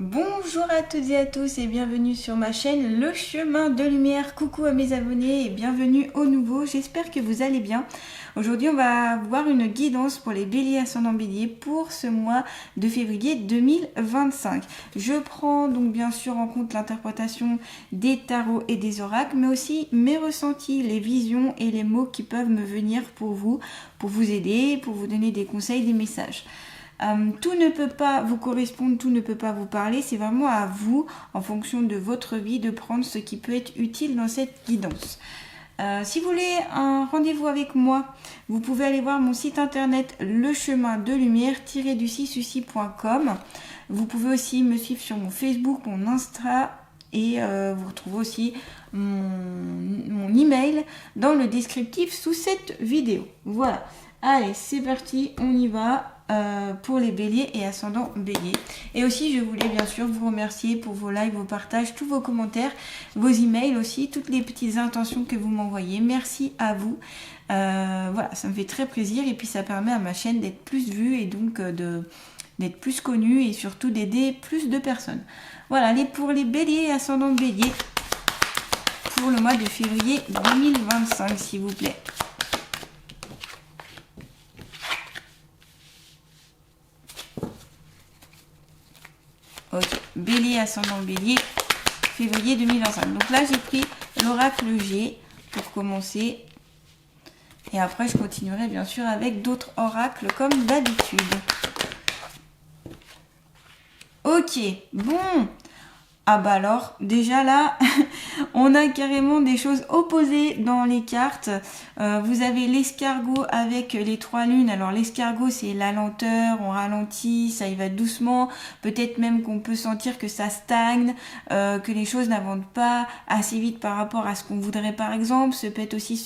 Bonjour à toutes et à tous et bienvenue sur ma chaîne Le Chemin de Lumière. Coucou à mes abonnés et bienvenue au nouveau. J'espère que vous allez bien. Aujourd'hui, on va voir une guidance pour les béliers ascendant bélier pour ce mois de février 2025. Je prends donc bien sûr en compte l'interprétation des tarots et des oracles, mais aussi mes ressentis, les visions et les mots qui peuvent me venir pour vous aider, pour vous donner des conseils, des messages. Tout ne peut pas vous correspondre, tout ne peut pas vous parler, c'est vraiment à vous, en fonction de votre vie, de prendre ce qui peut être utile dans cette guidance. Si vous voulez un rendez-vous avec moi, vous pouvez aller voir mon site internet lechemin-de-lumière-du-6-souci.com. Vous pouvez aussi me suivre sur mon Facebook, mon Insta et vous retrouvez aussi mon email dans le descriptif sous cette vidéo. Voilà, allez c'est parti, on y va. Pour les béliers et ascendants béliers. Et aussi, je voulais bien sûr vous remercier pour vos likes, vos partages, tous vos commentaires, vos emails aussi, toutes les petites intentions que vous m'envoyez. Merci à vous. Voilà, ça me fait très plaisir et puis ça permet à ma chaîne d'être plus vue et donc d'être plus connue et surtout d'aider plus de personnes. Voilà, allez pour les béliers et ascendants béliers pour le mois de février 2025, s'il vous plaît. Ok, bélier, ascendant bélier, février 2025. Donc là, j'ai pris l'oracle G pour commencer. Et après, je continuerai bien sûr avec d'autres oracles comme d'habitude. Ok, bon. Ah bah alors, déjà là, on a carrément des choses opposées dans les cartes. Vous avez l'escargot avec les 3 lunes. Alors l'escargot, c'est la lenteur, on ralentit, ça y va doucement. Peut-être même qu'on peut sentir que ça stagne, que les choses n'avancent pas assez vite par rapport à ce qu'on voudrait par exemple. Ce peut être aussi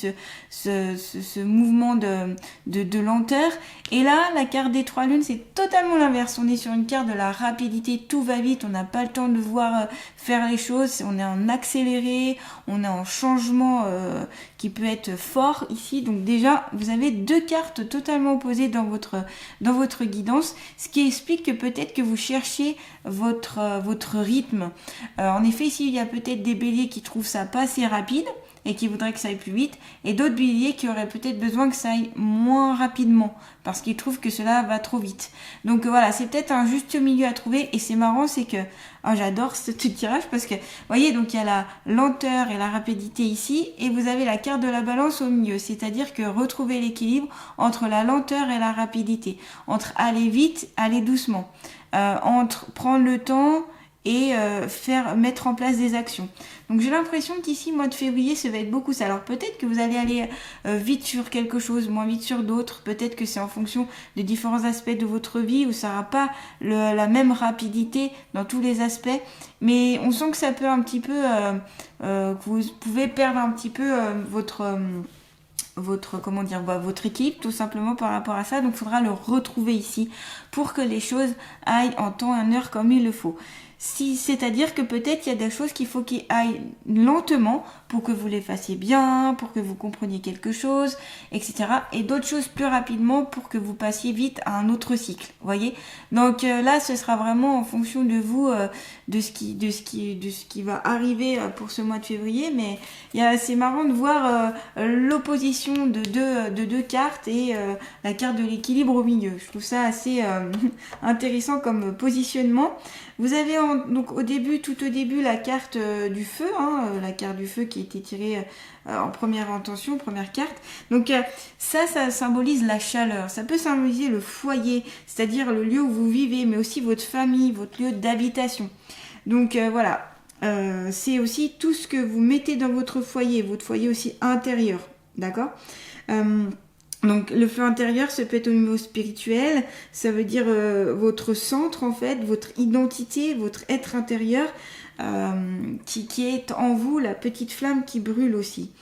ce mouvement de lenteur. Et là, la carte des 3 lunes, c'est totalement l'inverse. On est sur une carte de la rapidité, tout va vite, on n'a pas le temps de voir faire les choses, on est en accéléré, on est en changement qui peut être fort ici. Donc déjà, vous avez 2 cartes totalement opposées dans votre guidance, ce qui explique que peut-être que vous cherchez votre rythme. En effet, ici, il y a peut-être des béliers qui trouvent ça pas assez rapide et qui voudraient que ça aille plus vite, et d'autres béliers qui auraient peut-être besoin que ça aille moins rapidement, parce qu'ils trouvent que cela va trop vite. Donc voilà, c'est peut-être un juste milieu à trouver, et c'est marrant, c'est que j'adore ce tirage, parce que, vous voyez, donc il y a la lenteur et la rapidité ici, et vous avez la carte de la balance au milieu, c'est-à-dire que retrouver l'équilibre entre la lenteur et la rapidité, entre aller vite, aller doucement, entre prendre le temps et mettre en place des actions. Donc j'ai l'impression qu'ici, mois de février, ça va être beaucoup ça. Alors peut-être que vous allez aller vite sur quelque chose, moins vite sur d'autres. Peut-être que c'est en fonction de différents aspects de votre vie où ça n'aura pas la même rapidité dans tous les aspects. Mais on sent que ça peut un petit peu, que vous pouvez perdre un petit peu votre équipe tout simplement par rapport à ça. Donc il faudra le retrouver ici pour que les choses aillent en temps et en heure comme il le faut. C'est-à-dire que peut-être il y a des choses qu'il faut qu'ils aillent lentement pour que vous les fassiez bien, pour que vous compreniez quelque chose, etc. Et d'autres choses plus rapidement pour que vous passiez vite à un autre cycle. Voyez. Donc là, ce sera vraiment en fonction de vous, de ce qui va arriver pour ce mois de février. Mais c'est marrant de voir l'opposition de deux cartes et la carte de l'équilibre au milieu. Je trouve ça assez intéressant comme positionnement. Vous avez donc tout au début la carte du feu, la carte du feu qui a été tirée en première intention, première carte. Donc ça symbolise la chaleur, ça peut symboliser le foyer, c'est-à-dire le lieu où vous vivez, mais aussi votre famille, votre lieu d'habitation. Donc voilà, c'est aussi tout ce que vous mettez dans votre foyer aussi intérieur, d'accord ? Donc le feu intérieur, ça peut être au niveau spirituel, ça veut dire votre centre en fait, votre identité, votre être intérieur, qui est en vous, la petite flamme qui brûle aussi.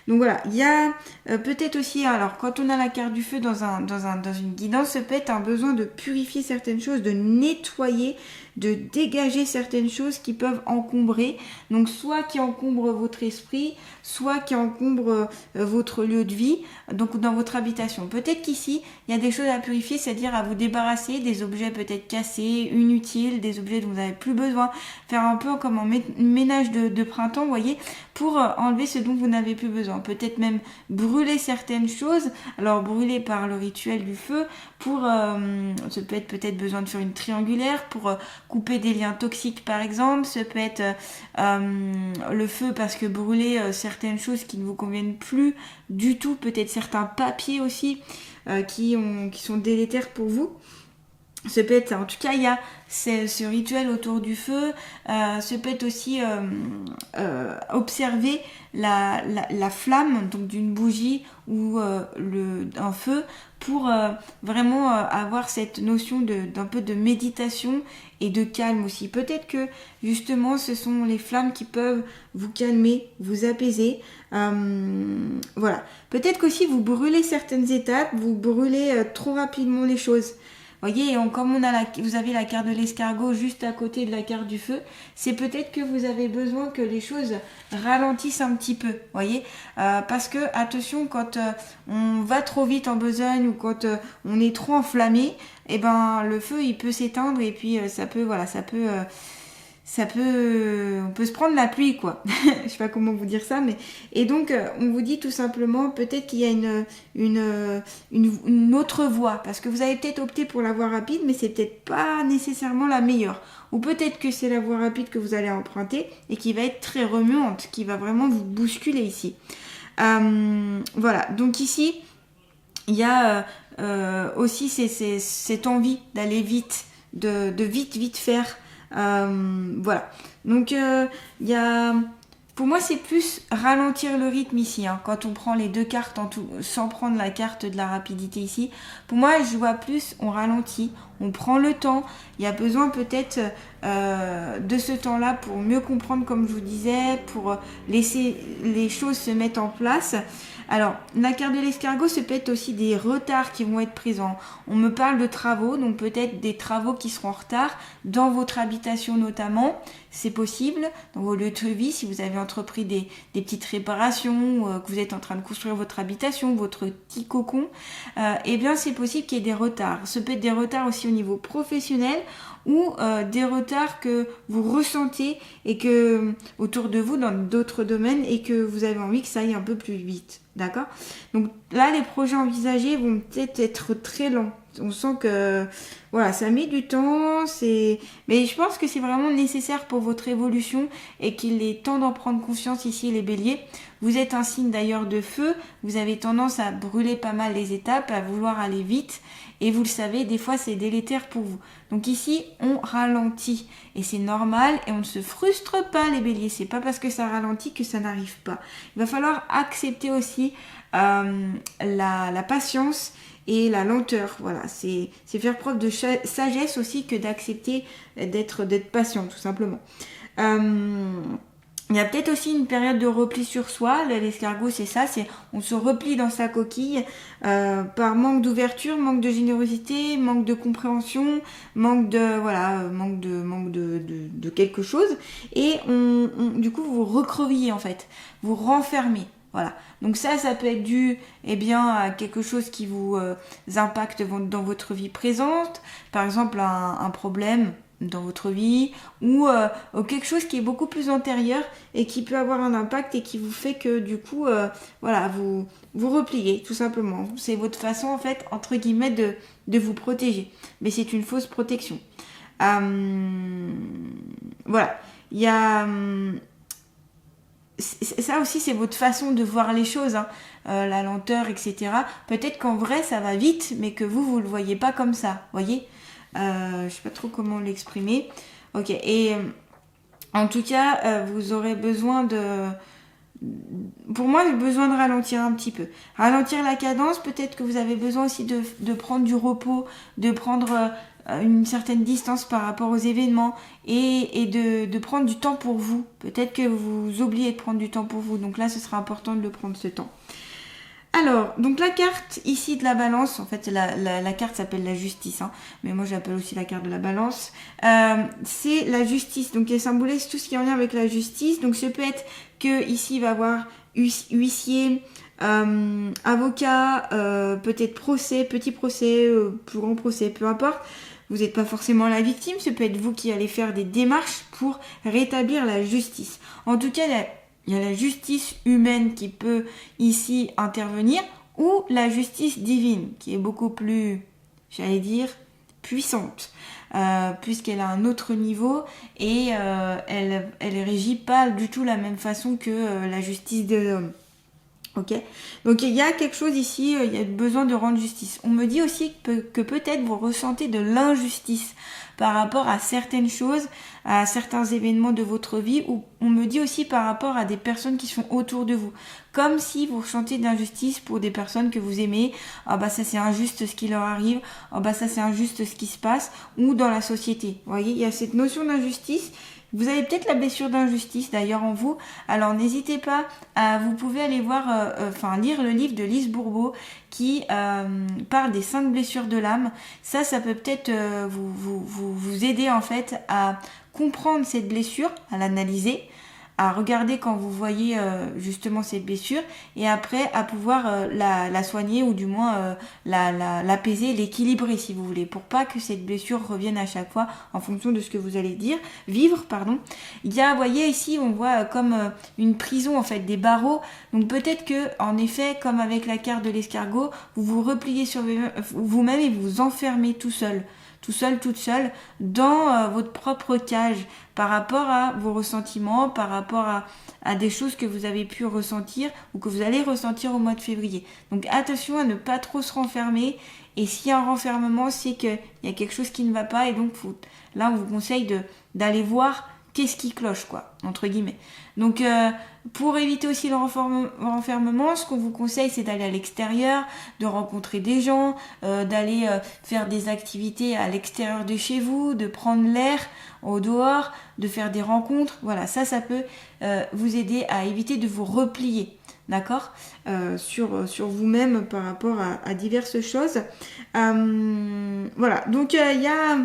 Donc voilà, il y a peut-être aussi, alors quand on a la carte du feu dans une guidance, ça peut être un besoin de purifier certaines choses, de nettoyer, de dégager certaines choses qui peuvent encombrer. Donc soit qui encombrent votre esprit, soit qui encombrent votre lieu de vie, donc dans votre habitation. Peut-être qu'ici, il y a des choses à purifier, c'est-à-dire à vous débarrasser des objets peut-être cassés, inutiles, des objets dont vous n'avez plus besoin, faire un peu comme un ménage de printemps, vous voyez, pour enlever ce dont vous n'avez plus besoin. Peut-être même brûler certaines choses, alors brûler par le rituel du feu, pour, ça peut être peut-être besoin de faire une triangulaire, pour couper des liens toxiques par exemple, ça peut être le feu parce que brûler certaines choses qui ne vous conviennent plus du tout, peut-être certains papiers aussi qui sont délétères pour vous. Ça peut être, en tout cas, il y a ce rituel autour du feu. Ça peut être aussi observer la flamme donc d'une bougie ou d'un feu pour vraiment avoir cette notion d'un peu de méditation et de calme aussi. Peut-être que justement ce sont les flammes qui peuvent vous calmer, vous apaiser. Voilà. Peut-être qu'aussi vous brûlez certaines étapes, vous brûlez trop rapidement les choses. Voyez, comme vous avez la carte de l'escargot juste à côté de la carte du feu, c'est peut-être que vous avez besoin que les choses ralentissent un petit peu, voyez, parce que attention, quand on va trop vite en besogne ou quand on est trop enflammé, eh ben le feu il peut s'éteindre et puis on peut se prendre la pluie quoi. Je sais pas comment vous dire ça, mais et donc on vous dit tout simplement peut-être qu'il y a une autre voie, parce que vous avez peut-être opté pour la voie rapide, mais c'est peut-être pas nécessairement la meilleure, ou peut-être que c'est la voie rapide que vous allez emprunter et qui va être très remuante, qui va vraiment vous bousculer ici. Voilà, donc ici il y a aussi cette envie d'aller vite, de vite faire. Voilà, donc il y a, pour moi c'est plus ralentir le rythme ici, hein, quand on prend les deux cartes en tout, sans prendre la carte de la rapidité ici. Pour moi je vois plus, on ralentit, on prend le temps. Il y a besoin peut-être de ce temps-là pour mieux comprendre, comme je vous disais, pour laisser les choses se mettre en place. Alors, la carte de l'escargot, c'est peut-être aussi des retards qui vont être présents. On me parle de travaux, donc peut-être des travaux qui seront en retard dans votre habitation notamment. C'est possible, dans vos lieux de vie, si vous avez entrepris des petites réparations, que vous êtes en train de construire votre habitation, votre petit cocon, eh bien c'est possible qu'il y ait des retards. Ça peut être des retards aussi au niveau professionnel, ou des retards que vous ressentez et que autour de vous dans d'autres domaines et que vous avez envie que ça aille un peu plus vite, d'accord? Donc là les projets envisagés vont peut-être être très lents. On sent que voilà, ça met du temps, mais je pense que c'est vraiment nécessaire pour votre évolution et qu'il est temps d'en prendre conscience ici les béliers. Vous êtes un signe d'ailleurs de feu, vous avez tendance à brûler pas mal les étapes, à vouloir aller vite, et vous le savez, des fois c'est délétère pour vous. Donc ici, on ralentit et c'est normal et on ne se frustre pas les béliers. C'est pas parce que ça ralentit que ça n'arrive pas. Il va falloir accepter aussi la patience et la lenteur. Voilà, c'est faire preuve de sagesse aussi que d'accepter d'être patient tout simplement. Il y a peut-être aussi une période de repli sur soi. L'escargot, c'est ça, on se replie dans sa coquille par manque d'ouverture, manque de générosité, manque de compréhension, manque de quelque chose. Et du coup, vous recrevillez en fait, vous renfermez. Voilà. Donc ça peut être dû à quelque chose qui vous impacte dans votre vie présente. Par exemple, un problème dans votre vie ou quelque chose qui est beaucoup plus antérieur et qui peut avoir un impact et qui vous fait que du coup vous repliez tout simplement. C'est votre façon en fait entre guillemets de vous protéger, mais c'est une fausse protection. Voilà, il y a ça aussi, c'est votre façon de voir les choses, hein. La lenteur, etc. Peut-être qu'en vrai ça va vite mais que vous le voyez pas comme ça, voyez. Je sais pas trop comment l'exprimer. Ok, et en tout cas, vous aurez besoin pour moi, j'ai besoin de ralentir un petit peu. Ralentir la cadence, peut-être que vous avez besoin aussi de prendre du repos, de prendre une certaine distance par rapport aux événements et de prendre du temps pour vous. Peut-être que vous oubliez de prendre du temps pour vous. Donc là, ce sera important de le prendre ce temps. Alors, donc la carte ici de la balance, en fait la carte s'appelle la justice, hein, mais moi j'appelle aussi la carte de la balance, c'est la justice, donc elle symbolise tout ce qui est en lien avec la justice. Donc ça peut être que ici il va y avoir huissier, avocat, peut-être procès, petit procès, plus grand procès, peu importe. Vous n'êtes pas forcément la victime, ça peut être vous qui allez faire des démarches pour rétablir la justice. En tout cas, il y a la justice humaine qui peut ici intervenir, ou la justice divine qui est beaucoup plus, j'allais dire, puissante, puisqu'elle a un autre niveau et elle régit pas du tout la même façon que la justice de l'homme. Ok, donc il y a quelque chose ici, il y a besoin de rendre justice. On me dit aussi que peut-être vous ressentez de l'injustice par rapport à certaines choses, à certains événements de votre vie, ou on me dit aussi par rapport à des personnes qui sont autour de vous. Comme si vous ressentez de l'injustice pour des personnes que vous aimez, ah bah ça c'est injuste ce qui leur arrive, ah bah ça c'est injuste ce qui se passe, ou dans la société. Vous voyez, il y a cette notion d'injustice. Vous avez peut-être la blessure d'injustice d'ailleurs en vous, alors n'hésitez pas, vous pouvez aller voir, lire le livre de Lise Bourbeau qui parle des 5 blessures de l'âme. Ça peut peut-être vous aider en fait à comprendre cette blessure, à l'analyser, à regarder quand vous voyez justement cette blessure et après à pouvoir la soigner ou du moins l'apaiser, l'équilibrer si vous voulez, pour pas que cette blessure revienne à chaque fois en fonction de ce que vous allez vivre. Il y a, vous voyez ici, on voit comme une prison en fait, des barreaux. Donc peut-être que en effet, comme avec la carte de l'escargot, vous vous repliez sur vous-même et vous vous enfermez toute seule, toute seule, dans votre propre cage par rapport à vos ressentiments, par rapport à des choses que vous avez pu ressentir ou que vous allez ressentir au mois de février. Donc attention à ne pas trop se renfermer. Et s'il y a un renfermement, c'est qu'il y a quelque chose qui ne va pas. Et donc là, on vous conseille d'aller voir qu'est-ce qui cloche, quoi, entre guillemets. Donc, pour éviter aussi le renfermement, ce qu'on vous conseille, c'est d'aller à l'extérieur, de rencontrer des gens, d'aller faire des activités à l'extérieur de chez vous, de prendre l'air au dehors, de faire des rencontres. Voilà, ça peut vous aider à éviter de vous replier, d'accord, sur vous-même par rapport à diverses choses. Voilà, donc il y a...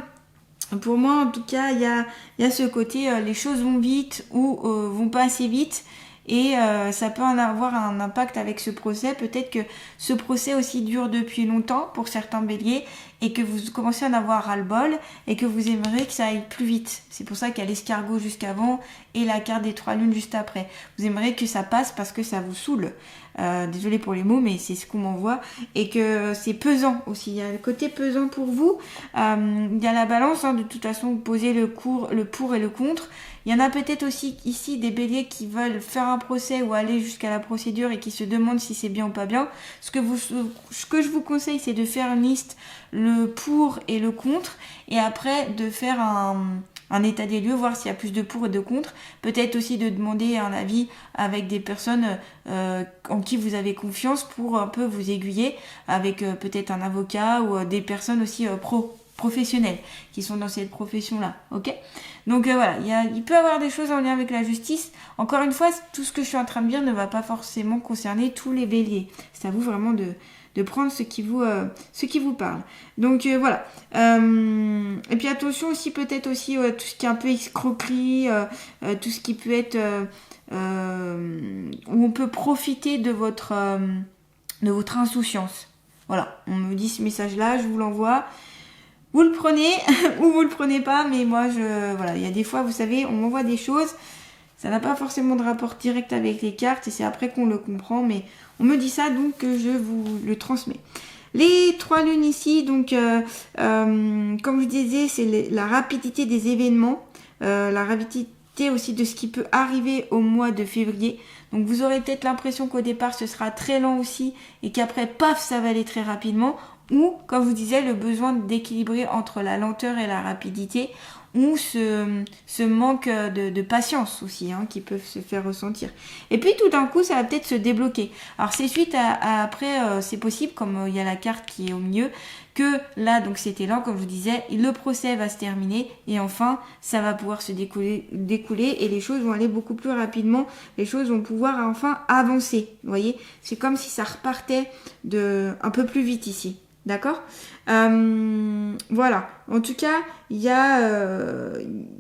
Pour moi, en tout cas, il y a ce côté, les choses vont vite ou vont pas assez vite et ça peut en avoir un impact avec ce procès. Peut-être que ce procès aussi dure depuis longtemps pour certains béliers et que vous commencez à en avoir ras-le-bol et que vous aimeriez que ça aille plus vite. C'est pour ça qu'il y a l'escargot jusqu'avant et la carte des 3 lunes juste après. Vous aimeriez que ça passe parce que ça vous saoule. Désolée pour les mots, mais c'est ce qu'on m'envoie. Et que c'est pesant aussi. Il y a le côté pesant pour vous. Il y a la balance, hein, de toute façon, vous posez le pour et le contre. Il y en a peut-être aussi ici des béliers qui veulent faire un procès ou aller jusqu'à la procédure et qui se demandent si c'est bien ou pas bien. Ce que je vous conseille, c'est de faire une liste, le pour et le contre, et après de faire un état des lieux, voir s'il y a plus de pour et de contre. Peut-être aussi de demander un avis avec des personnes en qui vous avez confiance pour un peu vous aiguiller, avec peut-être un avocat ou des personnes aussi professionnels qui sont dans cette profession-là, ok? Donc voilà, il peut y avoir des choses en lien avec la justice. Encore une fois, tout ce que je suis en train de dire ne va pas forcément concerner tous les béliers. C'est à vous vraiment de prendre ce qui vous parle. Donc voilà. Et puis attention aussi, peut-être aussi tout ce qui est un peu escroquerie, tout ce qui peut être où on peut profiter de votre insouciance. Voilà, on me dit ce message-là, je vous l'envoie. Vous le prenez ou vous le prenez pas, mais moi, voilà, il y a des fois, vous savez, on m'envoie des choses, ça n'a pas forcément de rapport direct avec les cartes, et c'est après qu'on le comprend, mais on me dit ça, donc je vous le transmets. Les 3 lunes ici, donc, comme je disais, c'est la rapidité des événements, la rapidité aussi de ce qui peut arriver au mois de février. Donc vous aurez peut-être l'impression qu'au départ, ce sera très lent aussi, et qu'après, paf, ça va aller très rapidement. Ou, comme je vous disais, le besoin d'équilibrer entre la lenteur et la rapidité, ou ce manque de patience aussi, hein, qui peuvent se faire ressentir. Et puis tout d'un coup, ça va peut-être se débloquer. Alors c'est suite à après, c'est possible, comme il y a la carte qui est au milieu, que là, donc c'était lent, comme je vous disais, le procès va se terminer et enfin, ça va pouvoir se découler et les choses vont aller beaucoup plus rapidement, les choses vont pouvoir enfin avancer, vous voyez, c'est comme si ça repartait un peu plus vite ici. D'accord, voilà. En tout cas, il y a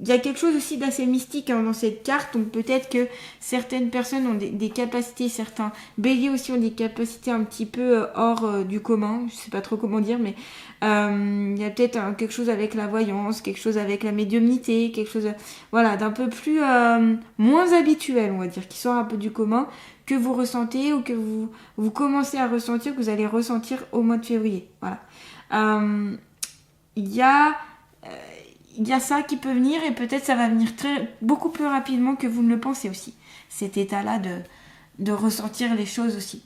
quelque chose aussi d'assez mystique dans cette carte. Donc peut-être que certaines personnes ont des capacités, certains béliers aussi ont des capacités un petit peu hors du commun. Je sais pas trop comment dire, mais il y a peut-être quelque chose avec la voyance, quelque chose avec la médiumnité, quelque chose voilà, d'un peu plus moins habituel, on va dire, qui sort un peu du commun, que vous ressentez ou que vous commencez à ressentir, que vous allez ressentir au mois de février. Voilà. Il y a ça qui peut venir et peut-être ça va venir beaucoup plus rapidement que vous ne le pensez aussi. Cet état-là de ressentir les choses aussi.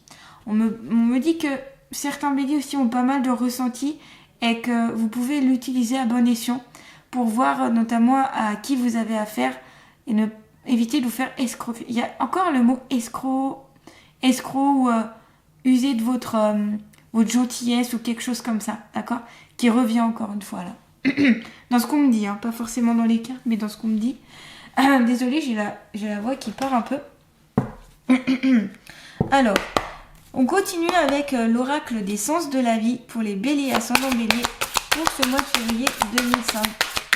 On me dit que certains béliers aussi ont pas mal de ressentis et que vous pouvez l'utiliser à bon escient pour voir notamment à qui vous avez affaire et éviter de vous faire escroquer. Il y a encore le mot escroc ou user de votre gentillesse ou quelque chose comme ça, d'accord, qui revient encore une fois là. Dans ce qu'on me dit, hein, pas forcément dans les cartes, mais dans ce qu'on me dit. Désolée, j'ai la voix qui part un peu. Alors, on continue avec l'oracle des sens de la vie pour les béliers ascendant bélier pour ce mois de février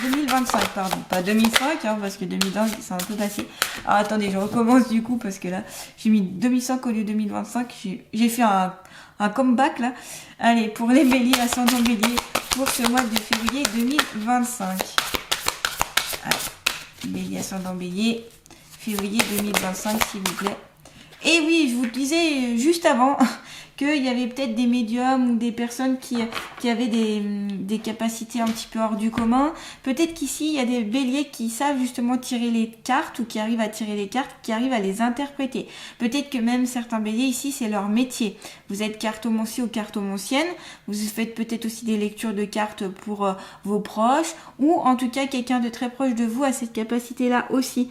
2025, pardon, pas 2005, hein, parce que 2020 c'est un peu passé. Alors attendez, je recommence du coup parce que là j'ai mis 2005 au lieu de 2025, j'ai fait un comeback là. Allez, pour les béliers ascendant bélier pour ce mois de février 2025. Allez, bélier ascendant bélier, février 2025 s'il vous plaît. Et oui, je vous disais juste avant qu'il y avait peut-être des médiums ou des personnes qui avaient des capacités un petit peu hors du commun. Peut-être qu'ici, il y a des béliers qui savent justement tirer les cartes ou qui arrivent à tirer les cartes, qui arrivent à les interpréter. Peut-être que même certains béliers ici, c'est leur métier. Vous êtes cartomancier ou cartomancienne, vous faites peut-être aussi des lectures de cartes pour vos proches ou en tout cas, quelqu'un de très proche de vous a cette capacité-là aussi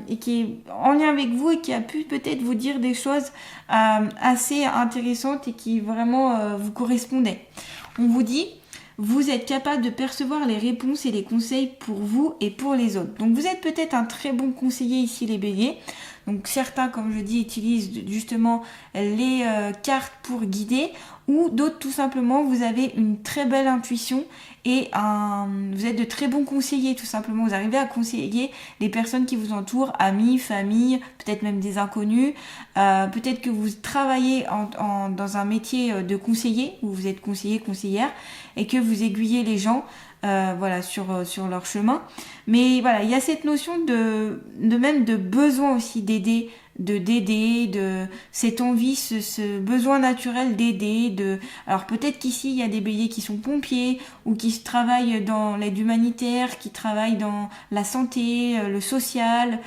et qui est en lien avec vous et qui a pu peut-être vous dire des choses assez intéressantes et qui vraiment vous correspondaient. On vous dit, vous êtes capable de percevoir les réponses et les conseils pour vous et pour les autres. Donc vous êtes peut-être un très bon conseiller ici les béliers. Donc certains, comme je dis, utilisent justement les cartes pour guider ou d'autres tout simplement, vous avez une très belle intuition et vous êtes de très bons conseillers tout simplement. Vous arrivez à conseiller les personnes qui vous entourent, amis, famille, peut-être même des inconnus. Peut-être que vous travaillez dans un métier de conseiller où vous êtes conseiller, conseillère et que vous aiguillez les gens voilà, sur leur chemin. Mais voilà, il y a cette notion de même de besoin aussi d'aider, de cette envie, ce besoin naturel d'aider. Alors peut-être qu'ici, il y a des béliers qui sont pompiers ou qui travaillent dans l'aide humanitaire, qui travaillent dans la santé, le social,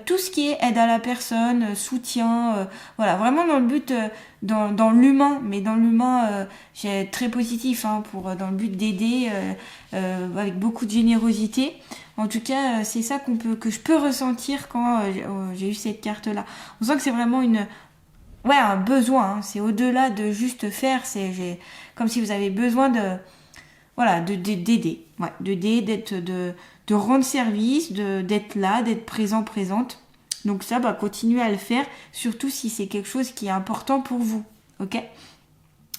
tout ce qui est aide à la personne, soutien, voilà, vraiment dans le but, dans l'humain, mais dans l'humain très positif, hein, dans le but d'aider avec beaucoup de générosité. En tout cas, c'est ça que je peux ressentir quand j'ai eu cette carte-là. On sent que c'est vraiment un besoin. Hein. C'est au-delà de juste faire. Comme si vous avez besoin d'aider. Ouais, d'aider, de rendre service, d'être là, d'être présent, présente. Donc ça, continuez à le faire, surtout si c'est quelque chose qui est important pour vous. Ok ?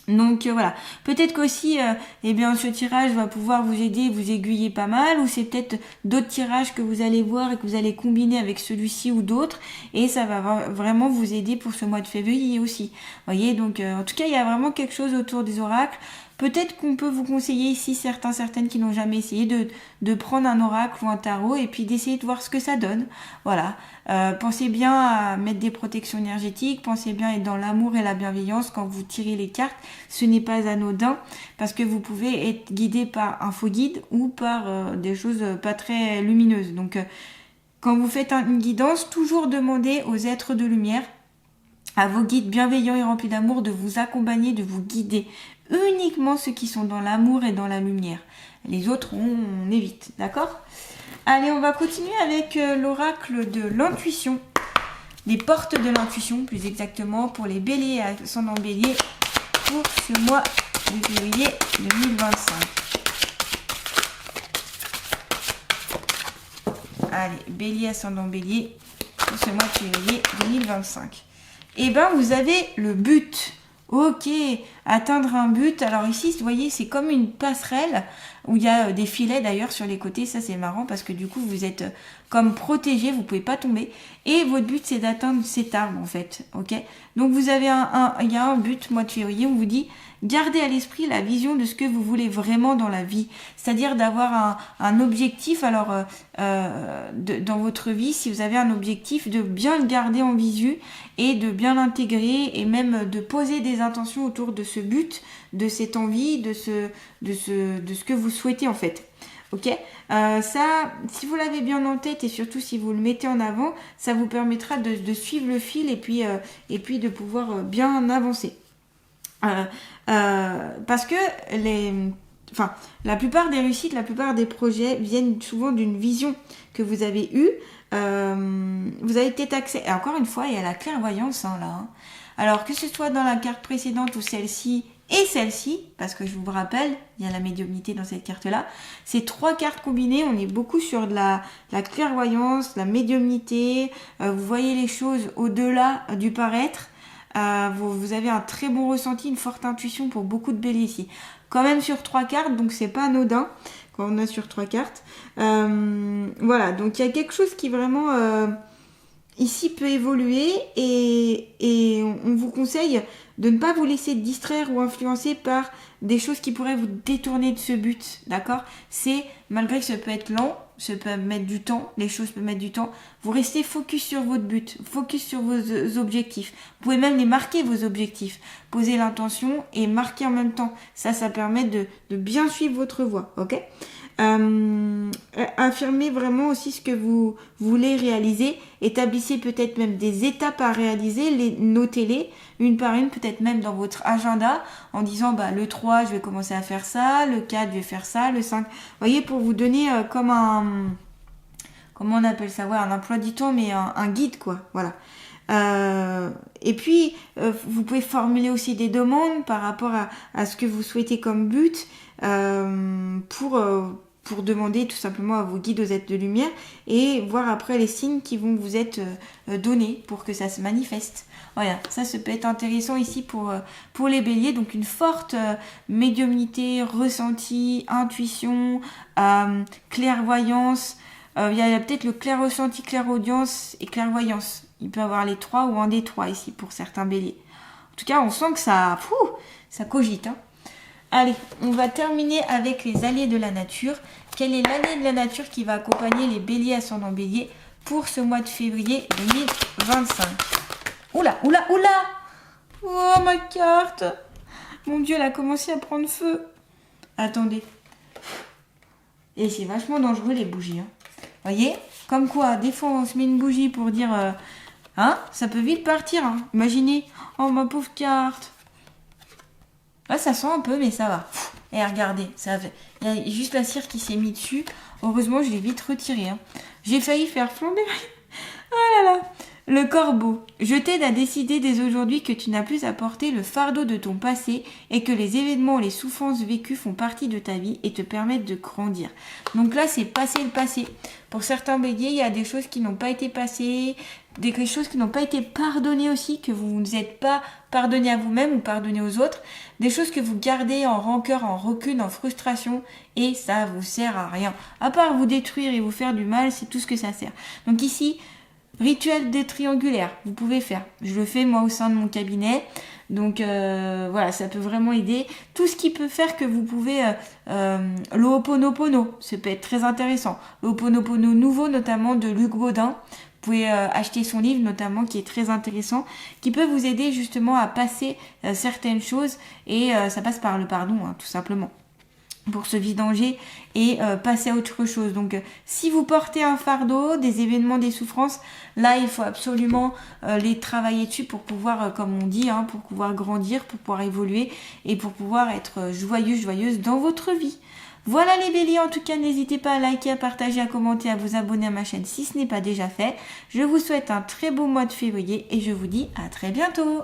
Donc voilà, peut-être qu'aussi ce tirage va pouvoir vous aider, vous aiguiller pas mal, ou c'est peut-être d'autres tirages que vous allez voir et que vous allez combiner avec celui-ci ou d'autres, et ça va vraiment vous aider pour ce mois de février aussi. Vous voyez, donc en tout cas il y a vraiment quelque chose autour des oracles. Peut-être qu'on peut vous conseiller ici, certaines qui n'ont jamais essayé, de prendre un oracle ou un tarot et puis d'essayer de voir ce que ça donne. Voilà. Pensez bien à mettre des protections énergétiques, pensez bien à être dans l'amour et la bienveillance quand vous tirez les cartes. Ce n'est pas anodin parce que vous pouvez être guidé par un faux guide ou par des choses pas très lumineuses. Donc quand vous faites une guidance, toujours demandez aux êtres de lumière, à vos guides bienveillants et remplis d'amour de vous accompagner, de vous guider. Uniquement ceux qui sont dans l'amour et dans la lumière. Les autres, on évite, d'accord ? Allez, on va continuer avec l'oracle de l'intuition. Les portes de l'intuition, plus exactement, pour les béliers et ascendants béliers pour ce mois de février 2025. Allez, bélier, ascendant bélier, pour ce mois de février 2025. Et ben, vous avez le but. Ok, atteindre un but. Alors ici, vous voyez, c'est comme une passerelle où il y a des filets d'ailleurs sur les côtés. Ça, c'est marrant parce que du coup, vous êtes comme protégé, vous pouvez pas tomber. Et votre but, c'est d'atteindre cet arbre en fait. Ok. Donc vous avez il y a un but, mois de février, on vous dit gardez à l'esprit la vision de ce que vous voulez vraiment dans la vie. C'est-à-dire d'avoir un objectif. Alors dans votre vie, si vous avez un objectif, de bien le garder en visu et de bien l'intégrer et même de poser des intentions autour de ce but, de cette envie, de ce que vous souhaitez en fait. Ok, ça, si vous l'avez bien en tête et surtout si vous le mettez en avant, ça vous permettra de suivre le fil et puis de pouvoir bien avancer. Parce que la plupart des réussites, la plupart des projets viennent souvent d'une vision que vous avez eue. Vous avez peut-être accès, et encore une fois, il y a la clairvoyance là. Hein. Alors que ce soit dans la carte précédente ou celle-ci et celle-ci, parce que je vous rappelle, il y a la médiumnité dans cette carte-là, ces 3 cartes combinées, on est beaucoup sur de la clairvoyance, la médiumnité, vous voyez les choses au-delà du paraître, vous avez un très bon ressenti, une forte intuition pour beaucoup de béliers ici. Quand même sur 3 cartes, donc c'est pas anodin quand on a sur 3 cartes. Voilà, donc il y a quelque chose qui vraiment ici peut évoluer et on vous conseille de ne pas vous laisser distraire ou influencer par des choses qui pourraient vous détourner de ce but, d'accord ? C'est, malgré que ça peut être lent, ça peut mettre du temps, les choses peuvent mettre du temps, vous restez focus sur votre but, focus sur vos objectifs. Vous pouvez même les marquer, vos objectifs. Posez l'intention et marquer en même temps. Ça permet de bien suivre votre voie, ok ? Affirmez vraiment aussi ce que vous voulez réaliser. Établissez peut-être même des étapes à réaliser, notez-les une par une, peut-être même dans votre agenda, en disant le 3, je vais commencer à faire ça, le 4, je vais faire ça, le 5. Vous voyez, pour vous donner comme comment on appelle ça, ouais, un emploi du temps, mais un guide, quoi, voilà. Et puis, vous pouvez formuler aussi des demandes par rapport à ce que vous souhaitez comme but pour demander tout simplement à vos guides, aux êtres de lumière et voir après les signes qui vont vous être donnés pour que ça se manifeste. Voilà, ça peut être intéressant ici pour les béliers. Donc une forte médiumnité, ressenti, intuition, clairvoyance. Il y a peut-être le clair-ressenti, clairaudience et clairvoyance. Il peut y avoir les 3 ou un des 3 ici pour certains béliers. En tout cas, on sent que ça cogite. Hein. Allez, on va terminer avec les alliés de la nature. Quel est l'allié de la nature qui va accompagner les béliers ascendant bélier pour ce mois de février 2025 ? Oula, oula, oula ! Oh, ma carte ! Mon Dieu, elle a commencé à prendre feu. Attendez. Et c'est vachement dangereux, les bougies. Hein. Voyez ? Comme quoi, des fois, on se met une bougie pour dire... ça peut vite partir. Hein. Imaginez. Oh, ma pauvre carte. Là, ça sent un peu, mais ça va. Et regardez, il y a juste la cire qui s'est mise dessus. Heureusement, je l'ai vite retirée. Hein. J'ai failli faire flamber. Oh là là. Le corbeau. Je t'aide à décider dès aujourd'hui que tu n'as plus à porter le fardeau de ton passé et que les événements et les souffrances vécues font partie de ta vie et te permettent de grandir. Donc là, c'est passer le passé. Pour certains béliers, il y a des choses qui n'ont pas été passées, des choses qui n'ont pas été pardonnées aussi, que vous ne êtes pas pardonné à vous-même ou pardonné aux autres, des choses que vous gardez en rancœur, en rancune, en frustration, et ça vous sert à rien. À part vous détruire et vous faire du mal, c'est tout ce que ça sert. Donc ici, rituel des triangulaires, vous pouvez faire. Je le fais moi au sein de mon cabinet. Donc voilà, ça peut vraiment aider. Tout ce qui peut faire que vous pouvez... l'Ho'oponopono, ça peut être très intéressant. L'Ho'oponopono nouveau, notamment de Luc Baudin. Vous pouvez acheter son livre notamment qui est très intéressant, qui peut vous aider justement à passer certaines choses. Et ça passe par le pardon, hein, tout simplement. Pour se vidanger et passer à autre chose. Donc si vous portez un fardeau, des événements, des souffrances, là il faut absolument les travailler dessus pour pouvoir, comme on dit, hein, pour pouvoir grandir, pour pouvoir évoluer et pour pouvoir être joyeuse dans votre vie. Voilà les béliers, en tout cas n'hésitez pas à liker, à partager, à commenter, à vous abonner à ma chaîne si ce n'est pas déjà fait. Je vous souhaite un très beau mois de février et je vous dis à très bientôt.